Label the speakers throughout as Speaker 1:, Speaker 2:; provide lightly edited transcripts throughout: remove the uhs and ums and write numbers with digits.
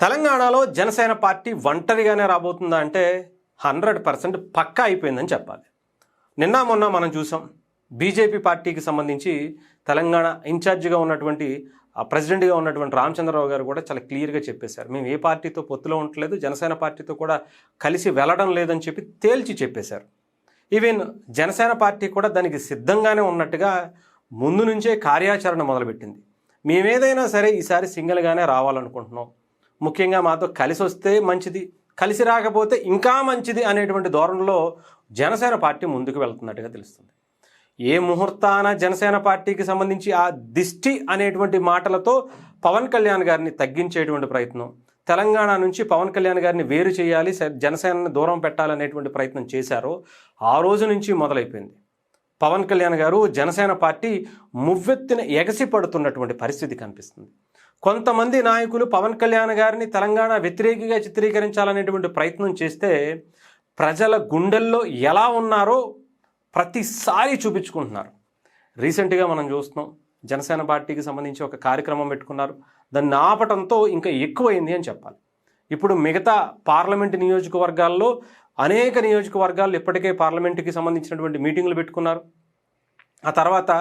Speaker 1: తెలంగాణలో జనసేన పార్టీ ఒంటరిగానే రాబోతుందా అంటే 100% పక్కా అయిపోయిందని చెప్పాలి. నిన్న మొన్న మనం చూసాం బీజేపీ పార్టీకి సంబంధించి తెలంగాణ ఇన్ఛార్జిగా ఉన్నటువంటి ప్రెసిడెంట్గా ఉన్నటువంటి రామచంద్రరావు గారు కూడా చాలా క్లియర్గా చెప్పేశారు. మేము ఏ పార్టీతో పొత్తులో ఉండట్లేదు, జనసేన పార్టీతో కూడా కలిసి వెళ్ళడం లేదని చెప్పి తేల్చి చెప్పేశారు. ఈవెన్ జనసేన పార్టీ కూడా దానికి సిద్ధంగానే ఉన్నట్టుగా ముందు నుంచే కార్యాచరణ మొదలుపెట్టింది. మేమేదైనా సరే ఈసారి సింగిల్గానే రావాలనుకుంటున్నాం, ముఖ్యంగా మాతో కలిసి వస్తే మంచిది, కలిసి రాకపోతే ఇంకా మంచిది అనేటువంటి ధోరణిలో జనసేన పార్టీ ముందుకు వెళ్తున్నట్టుగా తెలుస్తుంది. ఏ ముహూర్తాన జనసేన పార్టీకి సంబంధించి ఆ దిష్టి అనేటువంటి మాటలతో పవన్ కళ్యాణ్ గారిని తగ్గించేటువంటి ప్రయత్నం, తెలంగాణ నుంచి పవన్ కళ్యాణ్ గారిని వేరు చేయాలి, జనసేనని దూరం పెట్టాలనేటువంటి ప్రయత్నం చేశారో ఆ రోజు నుంచి మొదలైపోయింది. పవన్ కళ్యాణ్ గారు జనసేన పార్టీ మువ్వెత్తిన ఎగసి పడుతున్నటువంటి పరిస్థితి కనిపిస్తుంది. కొంతమంది నాయకులు పవన్ కళ్యాణ్ గారిని తెలంగాణ వ్యతిరేకిగా చిత్రీకరించాలనేటువంటి ప్రయత్నం చేస్తే ప్రజల గుండెల్లో ఎలా ఉన్నారో ప్రతిసారి చూపించుకుంటున్నారు. రీసెంట్గా మనం చూస్తున్నాం, జనసేన పార్టీకి సంబంధించి ఒక కార్యక్రమం పెట్టుకున్నారు, దాన్ని ఆపటంతో ఇంకా ఎక్కువైంది అని చెప్పాలి. ఇప్పుడు మిగతా పార్లమెంటు నియోజకవర్గాల్లో అనేక నియోజకవర్గాల్లో ఇప్పటికే పార్లమెంటుకి సంబంధించినటువంటి మీటింగులు పెట్టుకున్నారు. ఆ తర్వాత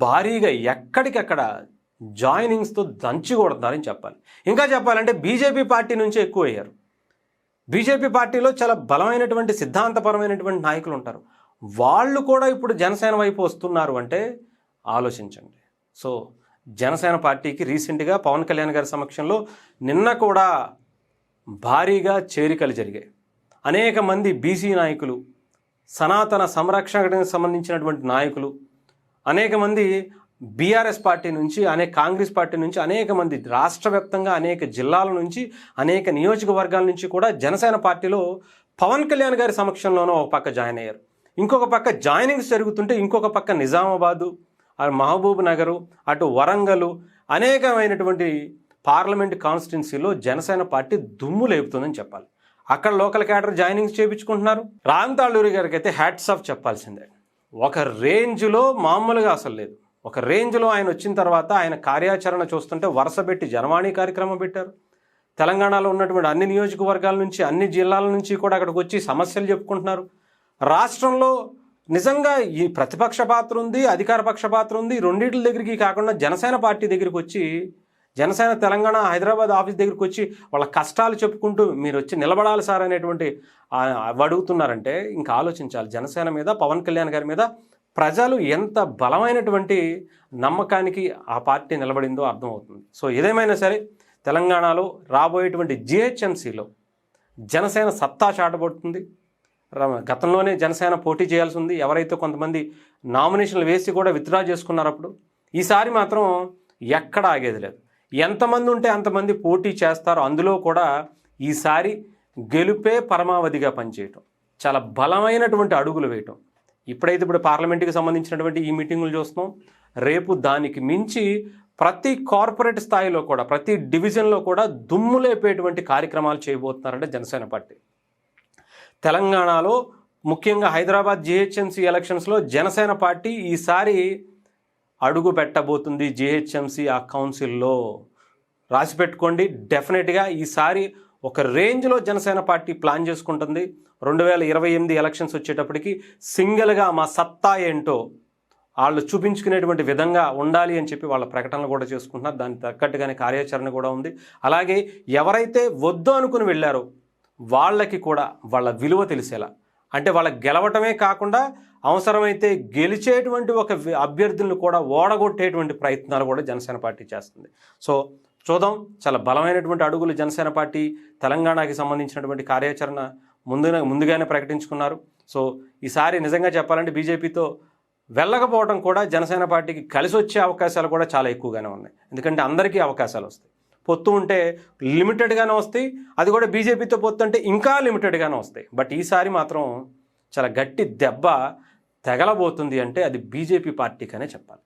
Speaker 1: భారీగా ఎక్కడికక్కడ జాయినింగ్స్తో దంచి కొడుతున్నారని చెప్పాలి. ఇంకా చెప్పాలంటే బీజేపీ పార్టీ నుంచే ఎక్కువ అయ్యారు. బీజేపీ పార్టీలో చాలా బలమైనటువంటి సిద్ధాంతపరమైనటువంటి నాయకులు ఉంటారు, వాళ్ళు కూడా ఇప్పుడు జనసేన వైపు వస్తున్నారు అంటే ఆలోచించండి. సో జనసేన పార్టీకి రీసెంట్గా పవన్ కళ్యాణ్ గారి సమక్షంలో నిన్న కూడా భారీగా చేరికలు జరిగాయి. అనేక మంది బీసీ నాయకులు, సనాతన సంరక్షణకు సంబంధించినటువంటి నాయకులు, అనేక మంది బీఆర్ఎస్ పార్టీ నుంచి, కాంగ్రెస్ పార్టీ నుంచి, అనేక మంది రాష్ట్ర వ్యాప్తంగా అనేక జిల్లాల నుంచి, అనేక నియోజకవర్గాల నుంచి కూడా జనసేన పార్టీలో పవన్ కళ్యాణ్ గారి సమక్షంలోనూ ఒక పక్క జాయిన్ అయ్యారు. ఇంకొక పక్క జాయినింగ్స్ జరుగుతుంటే ఇంకొక పక్క నిజామాబాదు, మహబూబ్ నగరు, అటు వరంగల్, అనేకమైనటువంటి పార్లమెంట్ కాన్స్టిట్యున్సీలో జనసేన పార్టీ దుమ్ము లేపుతుందని చెప్పాలి. అక్కడ లోకల్ క్యాడర్ జాయినింగ్స్ చేయించుకుంటున్నారు. రామ్ తాళూరి గారికి అయితే హ్యాట్స్ ఆఫ్ చెప్పాల్సిందే. ఒక రేంజ్లో మామూలుగా అసలు లేదు. ఒక రేంజ్లో ఆయన వచ్చిన తర్వాత ఆయన కార్యాచరణ చూస్తుంటే వరుసపెట్టి జనవాణి కార్యక్రమం పెట్టారు. తెలంగాణలో ఉన్నటువంటి అన్ని నియోజకవర్గాల నుంచి, అన్ని జిల్లాల నుంచి కూడా అక్కడికి వచ్చి సమస్యలు చెప్పుకుంటున్నారు. రాష్ట్రంలో నిజంగా ఈ ప్రతిపక్ష పాత్ర ఉంది, అధికార పక్ష పాత్ర ఉంది, రెండింటి దగ్గరికి కాకుండా జనసేన పార్టీ దగ్గరికి వచ్చి, జనసేన తెలంగాణ హైదరాబాద్ ఆఫీస్ దగ్గరికి వచ్చి వాళ్ళ కష్టాలు చెప్పుకుంటూ మీరు వచ్చి నిలబడాలి సార్ అనేటువంటి అడుగుతున్నారంటే ఇంకా ఆలోచించాలి. జనసేన మీద, పవన్ కళ్యాణ్ గారి మీద ప్రజలు ఎంత బలమైనటువంటి నమ్మకానికి ఆ పార్టీ నిలబడిందో అర్థమవుతుంది. సో ఏదేమైనా సరే తెలంగాణలో రాబోయేటువంటి జిహెచ్ఎంసీలో జనసేన సత్తా చాటబడుతుంది. గతంలోనే జనసేన పోటీ చేయాల్సి ఉంది. ఎవరైతే కొంతమంది నామినేషన్లు వేసి కూడా విత్డ్రా చేసుకున్నారు. అప్పుడు ఈసారి మాత్రం ఎక్కడ ఆగేది లేదు. ఎంతమంది ఉంటే అంతమంది పోటీ చేస్తారో అందులో కూడా ఈసారి గెలుపే పరమావధిగా పనిచేయటం, చాలా బలమైనటువంటి అడుగులు వేయటం. ఇప్పుడు పార్లమెంటుకి సంబంధించినటువంటి ఈ మీటింగులు చూస్తున్నాం. రేపు దానికి మించి ప్రతి కార్పొరేట్ స్థాయిలో కూడా, ప్రతి డివిజన్లో కూడా దుమ్ము లేపేటువంటి కార్యక్రమాలు చేయబోతున్నారంటే జనసేన పార్టీ. తెలంగాణలో ముఖ్యంగా హైదరాబాద్ జిహెచ్ఎంసీ ఎలక్షన్స్లో జనసేన పార్టీ ఈసారి అడుగు పెట్టబోతుంది. జిహెచ్ఎంసీ ఆ కౌన్సిల్లో రాసిపెట్టుకోండి. డెఫినెట్గా ఈసారి ఒక రేంజ్లో జనసేన పార్టీ ప్లాన్ చేసుకుంటుంది. 2028 ఎలక్షన్స్ వచ్చేటప్పటికి సింగిల్గా మా సత్తా ఏంటో వాళ్ళు చూపించుకునేటువంటి విధంగా ఉండాలి అని చెప్పి వాళ్ళ ప్రకటనలు కూడా చేసుకుంటున్నారు. దానికి తగ్గట్టుగానే కార్యాచరణ కూడా ఉంది. అలాగే ఎవరైతే వద్దు అనుకుని వెళ్ళారో వాళ్ళకి కూడా వాళ్ళ విలువ తెలిసేలా, అంటే వాళ్ళకి గెలవటమే కాకుండా అవసరమైతే గెలిచేటువంటి ఒక అభ్యర్థులను కూడా ఓడగొట్టేటువంటి ప్రయత్నాలు కూడా జనసేన పార్టీ చేస్తుంది. సో చూద్దాం, చాలా బలమైనటువంటి అడుగులు జనసేన పార్టీ తెలంగాణకి సంబంధించినటువంటి కార్యాచరణ ముందుగానే ప్రకటించుకున్నారు. సో ఈసారి నిజంగా చెప్పాలంటే బీజేపీతో వెళ్ళకపోవడం కూడా జనసేన పార్టీకి కలిసి వచ్చే అవకాశాలు కూడా చాలా ఎక్కువగానే ఉన్నాయి. ఎందుకంటే అందరికీ అవకాశాలు వస్తాయి. పొత్తు ఉంటే లిమిటెడ్గానే వస్తాయి, అది కూడా బీజేపీతో పొత్తు అంటే ఇంకా లిమిటెడ్గానే వస్తాయి. బట్ ఈసారి మాత్రం చాలా గట్టి దెబ్బ తెగలబోతుంది అంటే అది బీజేపీ పార్టీకనే చెప్పాలి.